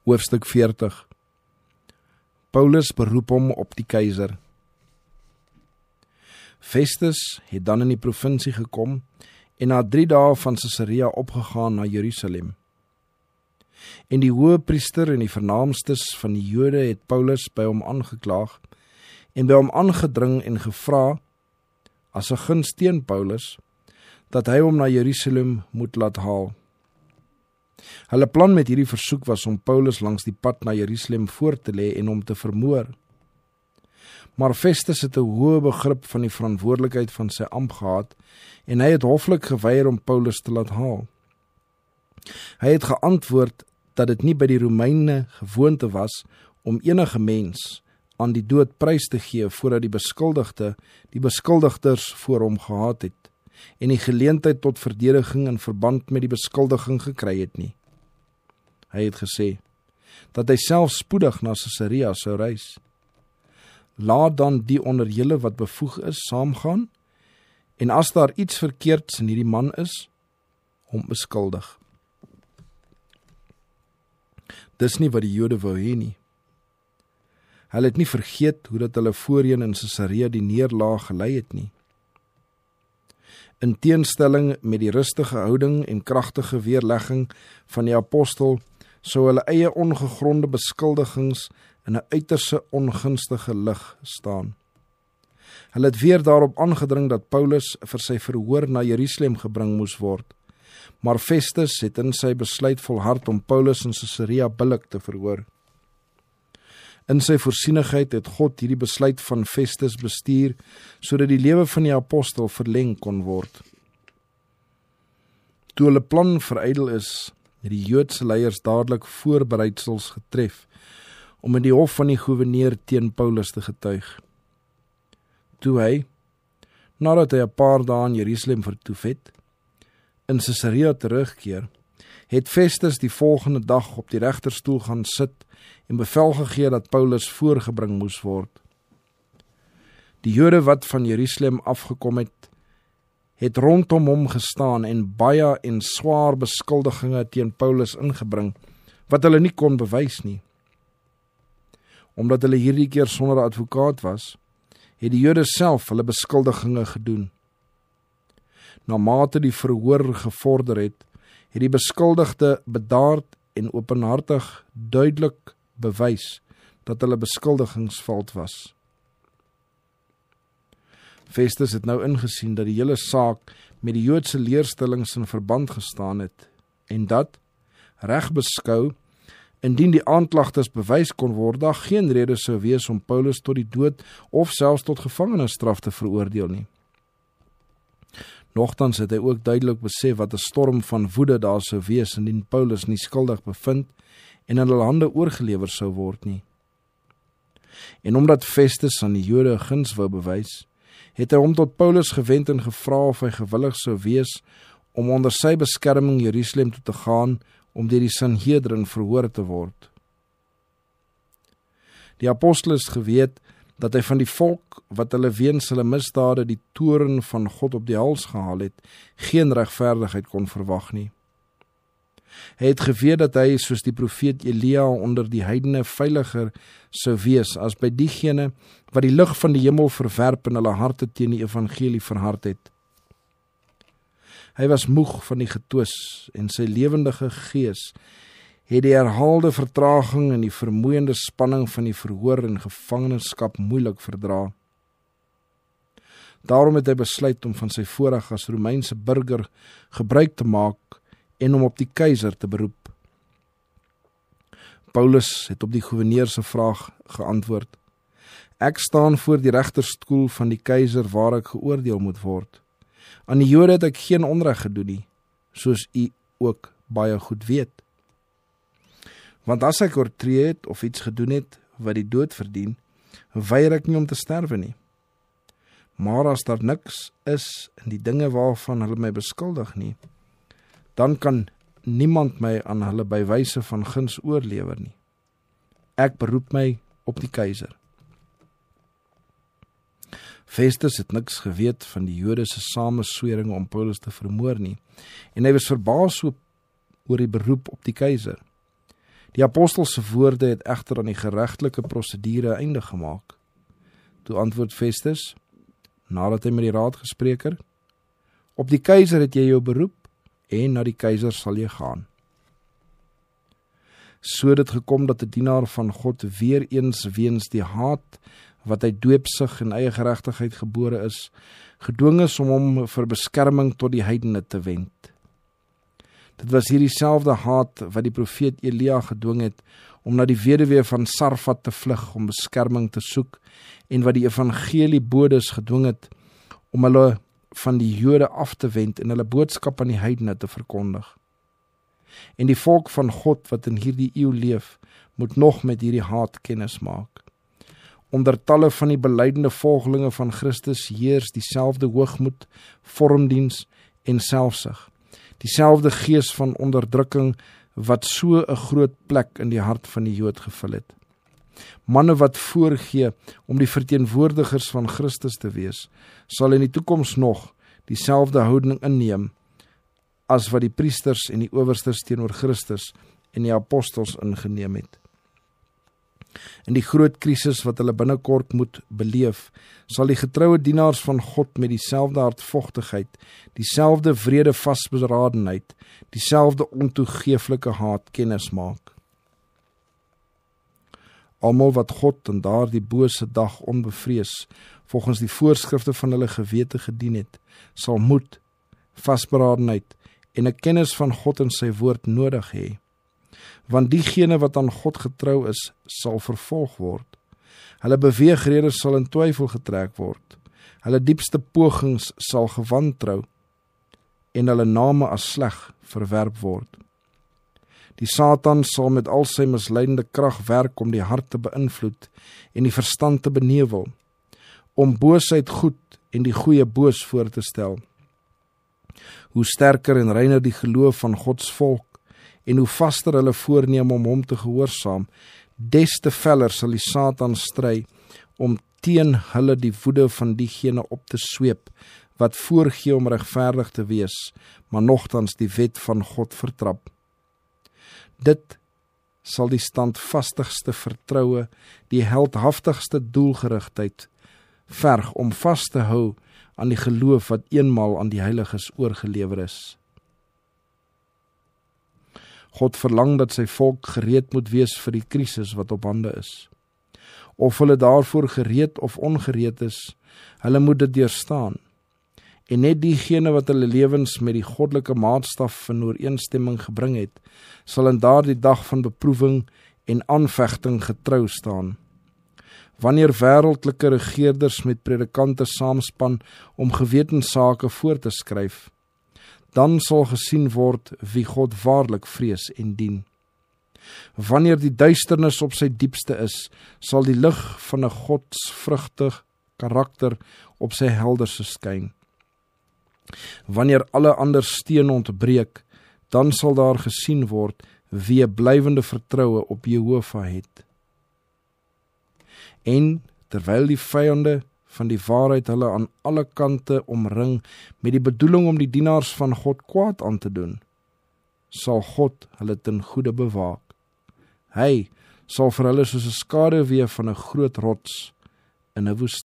Hoofstuk 40. Paulus beroep hom op die keiser. Festus het dan in die provinsie gekom en na 3 dae van Caesarea opgegaan na Jerusalem. En die hoëpriester en die vernaamstes van die Jode het Paulus by hom aangeklaag en by hom aangedring en gevra, as 'n guns teen Paulus, dat hy hom na Jerusalem moet laat haal. Hulle plan met hierdie versoek was om Paulus langs die pad na Jerusalem voor te lê en hom te vermoor. Maar Festus het 'n hoë begrip van die verantwoordelikheid van sy ampt gehad en hy het hoflik geweier om Paulus te laat haal. Hy het geantwoord dat dit nie by die Romeine gewoonte was om enige mens aan die dood prys te gee voordat die beskuldigders voor hom gehad het en die geleentheid tot verdediging in verband met die beskuldiging gekry het nie. Hy het gesê dat hy self spoedig na Caesarea sou reis. Laat dan die onder julle wat bevoeg is saamgaan en as daar iets verkeerds in hierdie man is, hom beskuldig. Dis nie wat die Jode wou hê nie. Hulle het nie vergeet hoe dat hulle voorheen in Caesarea die neerlaag gelei het nie. In teenstelling met die rustige houding en kragtige weerlegging van die apostel, sou hulle eie ongegronde beskuldigings in 'n uiterse ongunstige lig staan. Hulle het weer daarop aangedring dat Paulus vir sy verhoor na Jerusalem gebring moes word, maar Festus het in sy besluit volhard om Paulus in Caesarea billik te verhoor. In sy voorsienigheid het God hierdie besluit van Festus bestuur, sodat die lewe van die apostel verleng kon word. Toe hulle plan verydel is, het die Joodse leiers dadelik voorbereidsels getref, om in die hof van die goewerneur teen Paulus te getuig. Toe hy, nadat hy 'n paar dae in Jerusalem vertoef het, in Caesarea terugkeer, het Festus die volgende dag op die regterstoel gaan sit en bevel gegee dat Paulus voorgebring moes word. Die Jode wat van Jerusalem afgekom het rondom hom gestaan en baie en swaar beskuldigings teen Paulus ingebring, wat hulle nie kon bewys nie. Omdat hulle hierdie keer sonder 'n advokaat was, het die Jode self hulle beskuldigings gedoen. Na mate die verhoor gevorder het die beskuldigde bedaard en openhartig duidelik bewys dat hulle beskuldigings vals was. Festus het nou ingesien dat die hele saak met die Joodse leerstellings in verband gestaan het en dat, reg beskou, indien die aanklagtes bewys kon word, daar geen rede sou wees om Paulus tot die dood of selfs tot gevangenisstraf te veroordeel nie. Nogtans het hy ook duidelik besef wat 'n storm van woede daar sou wees indien Paulus nie skuldig bevind en in hulle hande oorgelewer sou word nie. En omdat Festus aan die Jode 'n guns wou bewys, het hy hom tot Paulus gewend en gevra of hy gewillig sou wees om onder sy beskerming Jerusalem toe te gaan om deur die Sanhedrin verhoor te word. Die apostel is geweet dat hy van die volk wat hulle weens hulle misdade die toorn van God op die hals gehaal het, geen regverdigheid kon verwag nie. Hy het geweet dat hy, soos die profeet Elia, onder die heidene veiliger sou wees as by diegene wat die lig van die hemel verwerp en hulle harte teen die evangelie verhard het. Hy was moeg van die getwis en sy lewendige gees het die herhaalde vertraging en die vermoeiende spanning van die verhoor en gevangenskap moeilik verdra. Daarom het hy besluit om van sy voorreg as Romeinse burger gebruik te maak en om op die keiser te beroep. Paulus het op die goewerneur se vraag geantwoord: Ek staan voor die regterstoel van die keiser waar ek geoordeel moet word. Aan die Jode het ek geen onreg gedoen nie, soos u ook baie goed weet. Want as ek oortree het of iets gedoen het wat die dood verdien, weier ek nie om te sterwe nie. Maar as daar niks is in die dinge waarvan hulle my beskuldig nie, dan kan niemand my aan hulle by wyse van guns oorlewer nie. Ek beroep my op die keiser. Festus het niks geweet van die Jode se sameswering om Paulus te vermoor nie, en hy was verbaas oor die beroep op die keiser. Die apostel se woorde het egter aan die geregtelike prosedure einde gemaak. Toe antwoord Festus, nadat hy met die raad gespreek het, op die keiser het jy jou beroep, en na die keiser sal jy gaan. So het dit gekom dat 'n dienaar van God weer eens weens die haat wat hy dweepsig en eie geregtigheid gebore is, gedwing is om hom vir beskerming tot die heidene te wend. Dit was hierdie selfde haat wat die profeet Elia gedwing het om na die weduwee van Sarfat te vlug om beskerming te soek en wat die evangeliebodes gedwing het om hulle van die Jode af te wend en hulle boodskap aan die heidene te verkondig. En die volk van God wat in hierdie eeu leef, moet nog met hierdie haat kennis maak. Onder talle van die belydenende volgelinge van Christus heers dieselfde hoogmoed, vormdiens en selfsug. Dieselfde gees van onderdrukking wat so 'n groot plek in die hart van die Jood gevul het. Manne wat voorgee om die verteenwoordigers van Christus te wees, sal in die toekoms nog dieselfde houding inneem as wat die priesters en die owersters teenoor Christus en die apostels ingeneem het. In die groot krisis wat hulle binnekort moet beleef, sal die getroue dienaars van God met dieselfde hartvogtigheid, dieselfde wrede vasberadenheid, dieselfde ontoegeeflike haat kennis maak. Almal wat God in daardie bose dag onbevrees, volgens die voorskrifte van hulle gewete gedien het, sal moed, vasberadenheid en 'n kennis van God en sy woord nodig hê. Want diegene wat aan God getrou is, sal vervolg word. Hulle beweegrede sal in twyfel getrek word. Hulle diepste pogings sal gewantrou en hulle name as sleg verwerp word. Die Satan sal met al sy misleidende krag werk om die hart te beïnvloed en die verstand te benewel, om boosheid goed en die goeie boos voor te stel. Hoe sterker en reiner die geloof van Gods volk en hoe vaster hulle voorneem om hom te gehoorsaam, des te feller sal die Satan stry om teen hulle die woede van diegene op te sweep wat voorgee om regverdig te wees, maar nogtans die wet van God vertrap. Dit sal die standvastigste vertroue, die heldhaftigste doelgerigtheid verg om vas te hou aan die geloof wat eenmaal aan die heiliges oorgelewer is. God verlang dat sy volk gereed moet wees vir die krisis wat op hande is. Of hulle daarvoor gereed of ongereed is, hulle moet dit deurstaan. En net diegene wat hulle lewens met die goddelike maatstaf in ooreenstemming gebring het, sal in daardie dag van beproewing en aanvegting getrou staan. Wanneer wêreldlike regerders met predikante saamspan om gewetenssake voor te skryf, dan sal gesien word wie God waarlik vrees en dien. Wanneer die duisternis op sy diepste is, sal die lig van 'n godsvrugtige karakter op sy helderste skyn. Wanneer alle ander steen ontbreek, dan sal daar gesien word wie 'n blywende vertroue op Jehova het. En terwyl die vyande van die waarheid hulle aan alle kante omring met die bedoeling om die dienaars van God kwaad aan te doen, sal God hulle ten goeie bewaak. Hy sal vir hulle soos 'n skaduwee van 'n groot rots in 'n woestyn